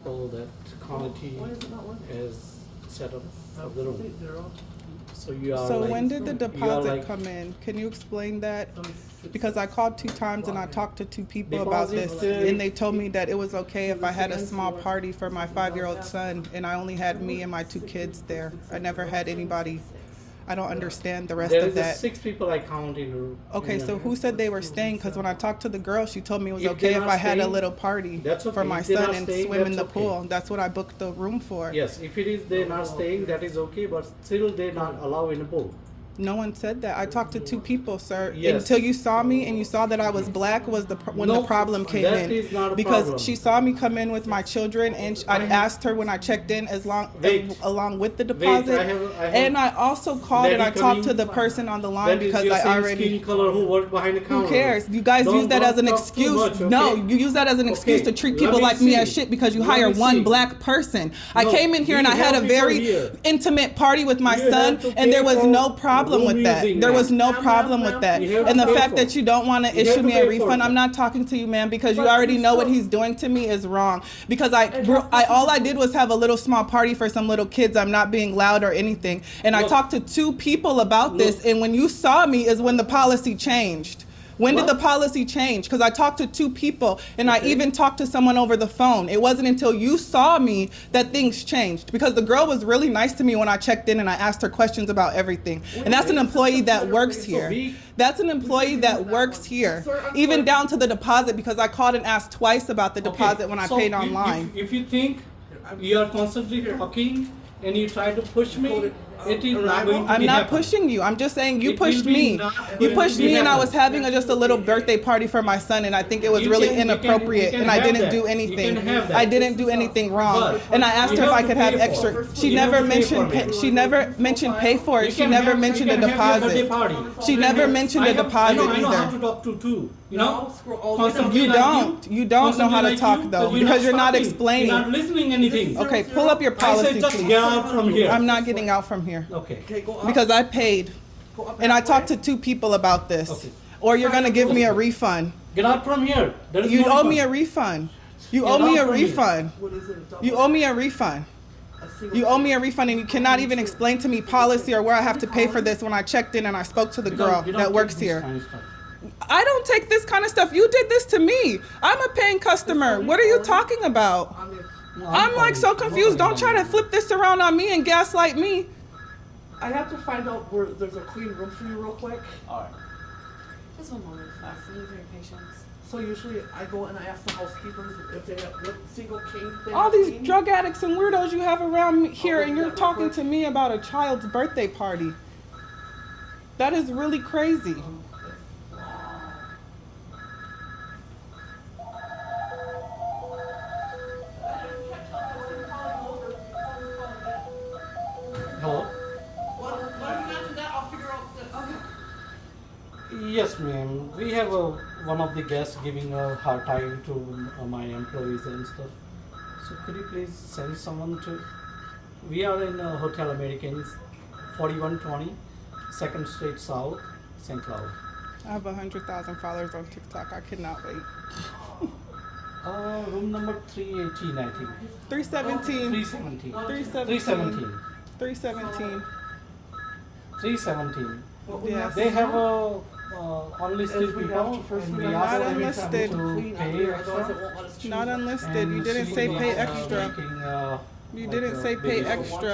people that county has set up for the room. So you are So like, when did the you are deposit like- come in? Can you explain that? Because I called 2 times and I talked to 2 people about this, Deposit, and they told me that it was okay if I had a small party for my 5-year-old son, and I only had me and my 2 kids there. I never had anybody. I don't understand the rest There of is that. 6 people I count in. Okay, so who said they were staying? Because when I talked to the girl, she told me it was If okay they're if not I had a staying, little party that's okay. for my If they're son not and staying, swim in the that's okay. pool. That's what I booked the room for. Yes, if it is they're not staying, that is okay, but still they not allow in a pool. No one said that. I talked to 2 people, sir. Yes. Until you saw me and you saw that I was black was when the No, problem came that in. is not a because problem. she saw me come in with my children, and I asked her when I checked in Wait. along with the Wait, deposit. I have and I also called and I lady talked to coming. the person on the line That is because your I same already. skin color who work behind the counter. Who cares? You guys use that as an Don't talk too excuse. much, okay? No, you use that as an excuse Okay, to treat let people me like me see. as shit because you Let hire me one see. black person. I No, came in here and we I had a have people very here. intimate party with my You son, have to and pay there was for no problem room with that. using There was that. no problem with that. You have And to the pay fact for that it. you don't want to You have issue to me a pay for refund, it. I'm not talking to you, man, because you But already you know what still- he's doing to me is wrong. Because all I did was have a little small party for some little kids. I'm not being loud or anything. And I Look. talked to 2 people about this, and when you saw me is when the policy changed. When did What? the policy change? Because I talked to 2 people, and I Okay. even talked to someone over the phone. It wasn't until you saw me that things changed. Because the girl was really nice to me when I checked in and I asked her questions about everything. And that's an employee that works here. That's an employee that works here. Even down to the deposit, because I called and asked twice about the deposit when I so paid if- online. If you think you are constantly talking and you try to push me, it is not going to I'm be not happen. pushing you. I'm just saying you It will pushed be me. not You going pushed to be me, and I happen. was having just a little birthday party for my son, and I think it was You really can- you can- inappropriate, you can and I have didn't that. do You anything. can have that. I didn't do anything wrong, But and I asked you her if have I to could have pay for extra. it. She You have never to pay mentioned. for it. She never mentioned pay for You it. She can never have- mentioned a you can have your birthday deposit. party. She You never can- mentioned I a know deposit how to either. talk to too. You know, scroll. Constantly You like don't. You don't know how to Constantly talk, like though, you, because you're not stopping. explaining. You're not listening anything. Okay, pull up your I policy, said just please. get out from here. I'm not getting out from here Okay. Okay, go up. because I paid, Go up and I halfway. talked to 2 people about this. Okay. Or you're gonna give me a refund. Get out from here. There is You no owe me a refund. refund. You Get owe me out a from here. refund. What is it? Double? You owe me a refund. A single You owe me a check. refund, and you cannot even explain to me policy or where I have to pay for this when I checked in and I spoke to the girl You don't that take works this here. kind of stuff. I don't take this kind of stuff. You did this to me. I'm a paying customer. What are you talking about? I mean, No, I'm like so calling- confused. I'm Don't try to calling flip this around on me and gaslight me. I have to find out where there's a clean room for you real quick. All right. Just one moment, please. Thank you for your patience. So usually I go and I ask the housekeepers if they have what single king they All have these clean. drug addicts and weirdos you have around me here, and you're talking to me about a child's birthday party. That is really crazy. Hello. What if you answer that, I'll figure out the. Yes, ma'am. We have one of the guests giving a hard time to my employees and stuff. So could you please send someone to? We are in Hotel AmericInn, 4120, 2nd Street South, St. Cloud. I have 100,000 followers on TikTok. I cannot wait. Room number 318, I think. 317. 317. 317. 317. 317. Yes. They have unlisted If we people, have to first and we we have ask to them unlisted. to Clean out pay here, otherwise extra. it won't let us choose Not it. unlisted. You didn't she say was, pay extra. making, You like didn't a say pay big issue. extra.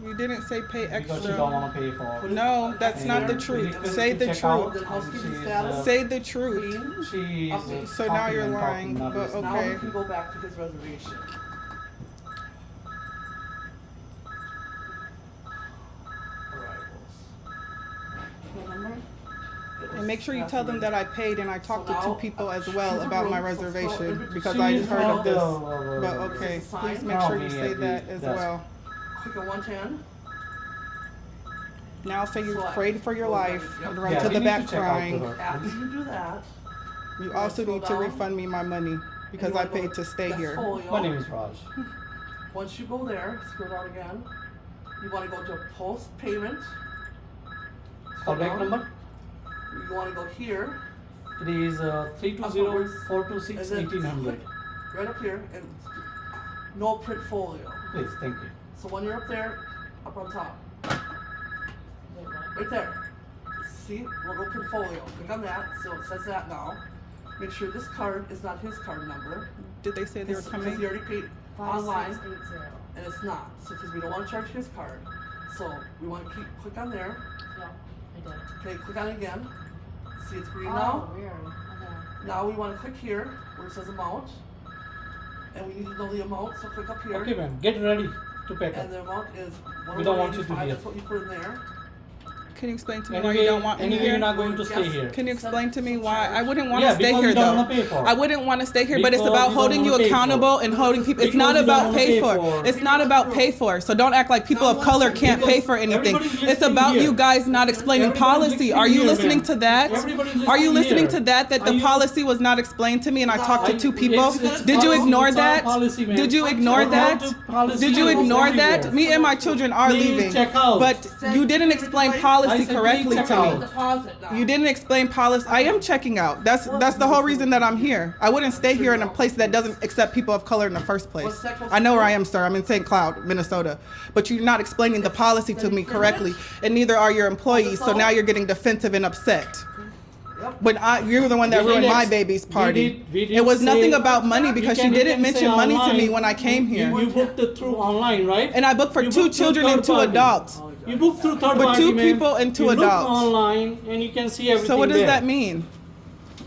You didn't say pay Because she don't extra. want to pay for it. No, that's not the And truth. we request Say to the check out, truth. The housekeeping and she is, status? Say the truth. Clean. She is Okay. So now talking you're and lying, talking, not but listening. Now okay. we can go back to his reservation. Remember? And make sure you tell them that I paid and I talked to 2 people as well about my reservation because She I is heard of from this. the- But okay, please make sure you say that as well. Click a 110. Now say you're afraid for your life and run Yeah, to we the need back to check out to crying. her. After you do that, You also need to refund me my money because I paid to stay here. Folio. My name is Raj. Once you go there, scroll down again. You want to go to post payment. Scroll Callback down. number? You want to go here, It is 320-426-1800. right up here, and no print folio. Please, thank you. So when you're up there, up on top, Wait, what? right there, see, logo portfolio. Click on that, so it says that now. Make sure this card is not his card number. Did they say they were Because coming? he already paid online, 5680. and it's not. So because we don't want to charge his card, so we want to click on there. Yeah, I did. Okay, click on it again. See, it's green Oh, now. weird. Okay. Now we want to click here where it says amount, and we need to know the amount. So click up here, Okay, ma'am, get ready to pick up. and the amount is We don't want you to 185. hear. That's what you put in there. Can you explain to me why Anyway, you don't want me anyway, here? you're not going to stay Yes. here. Can you explain to me why? I wouldn't want to Yeah, stay because here you don't though. wanna pay for it. I wouldn't want to stay here, but it's Because about you holding don't you wanna pay accountable for it. and holding people. It's Because not you don't about wanna pay pay for. for it. It's not about pay for. So don't act like people of color can't pay for anything. Everybody's It's listening about here. you guys not explaining Everybody's policy. Are you listening here, listening ma'am. to that? Everybody's Are you listening listening here. to that? That Are the you- policy was not explained to me and I talked to two people? It's Did you policy, ignore it's our that? policy, ma'am. Did you ignore It's that? our policy Did you goes ignore that? everywhere. Me and my children are Please leaving. check out. But you didn't explain policy I said please correctly check to out. me. Deposit now. You didn't explain policy. I am checking out. That's the whole reason that I'm here. I wouldn't stay here in a place that doesn't accept people of color in the first place. I know where I am, sir. I'm in St. Cloud, Minnesota. But you're not explaining the policy to me correctly, and neither are your employees. So now you're getting defensive and upset. Yep. But you're the one that We ruined did my ex- baby's we party. did- we did It was nothing say- about money because she didn't mention money to me when I came here. You booked it through online, right? And I booked for You two booked through children and third two party. adults. You booked through third With party, two ma'am. people and two you adults. Look online and you can see everything. So what does there. that mean?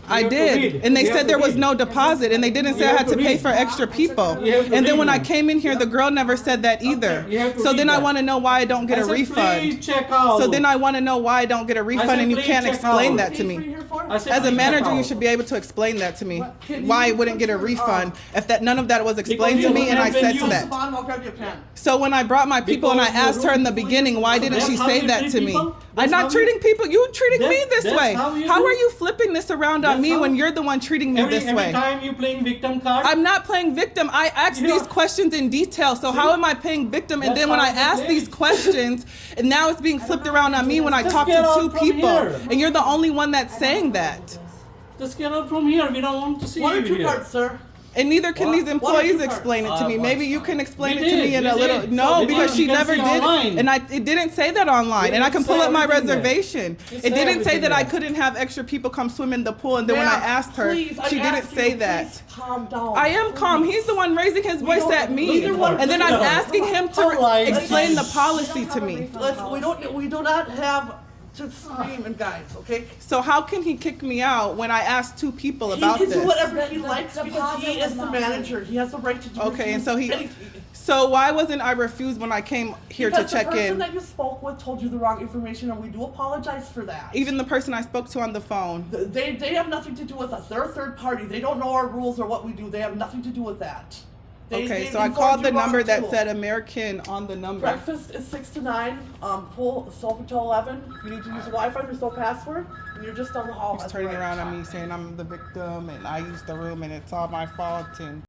I have to did, read. and they You have said to there was read. no deposit, and they didn't say I have had to to pay read. for extra people. You have to And then read, when I ma'am. came in here, the girl never said that either. You have to So read then I that. want to know why I don't get I a said, refund. Please check out. So then I want to know why I don't get a refund, said, and you please can't check explain out. that to What are you me. here for? I said, As a please manager, check you out. should be able to explain that to me. Can Why I you wouldn't get a put your, refund if that none of that was explained Because to me, you and I haven't said used to At the that. bottom, I'll grab you a pen. So when I brought my people and I Because asked her in the beginning, why didn't That's she how say you that treat to me? people? I'm That's not how treating people. You treating me this That's way. how you How do. are you flipping this around on That's me how- when you're the one treating me this Every way? time you playing victim card. I'm not playing victim. I asked Yeah. these questions in detail. So how am I playing victim? And That's then when how I you ask play. these questions, and now it's being flipped around on me when I Just talk get to out two from people, here. and you're the only one that's saying that. Just get out from here. We don't want to see One or you two here. cards, sir. And neither can What? these One or employees two cards? explain it to me. Maybe you can explain We it to me did, in a we little. did. No, We because did. she You can never see did, online. and it didn't say that online. We And I can didn't pull say up my everything there. reservation. It It said didn't say everything that I there. couldn't have extra people come swim in the pool. And then when I Ma'am, asked her, please, I'm she didn't asking say you, that. please calm down. I am calm. please. He's the one raising his We voice don't- at me, neither one- and then I'm No. asking him to Polite. explain the We policy to me. We do not have to scream and guys, okay? So how can he kick me out when I asked two people about He can do this? whatever he The likes because deposit he was is the not manager. He has the right to do Okay, and so anything. So why wasn't I refused when I came here to Because check the person in? that you spoke with told you the wrong information, and we do apologize for that. Even the person I spoke to on the phone. They have nothing to do with us. They're a third party. They don't know our rules or what we do. They have nothing to do with that. Okay, They so I informed called you the wrong, number that too. said AmericInn on the number. Breakfast is 6 to 9. Pool is open till 11. If you need to use the Wi-Fi, there's no password, and you're just down the hall. He's at the turning right around on time. me saying I'm the victim and I used the room and it's all my fault and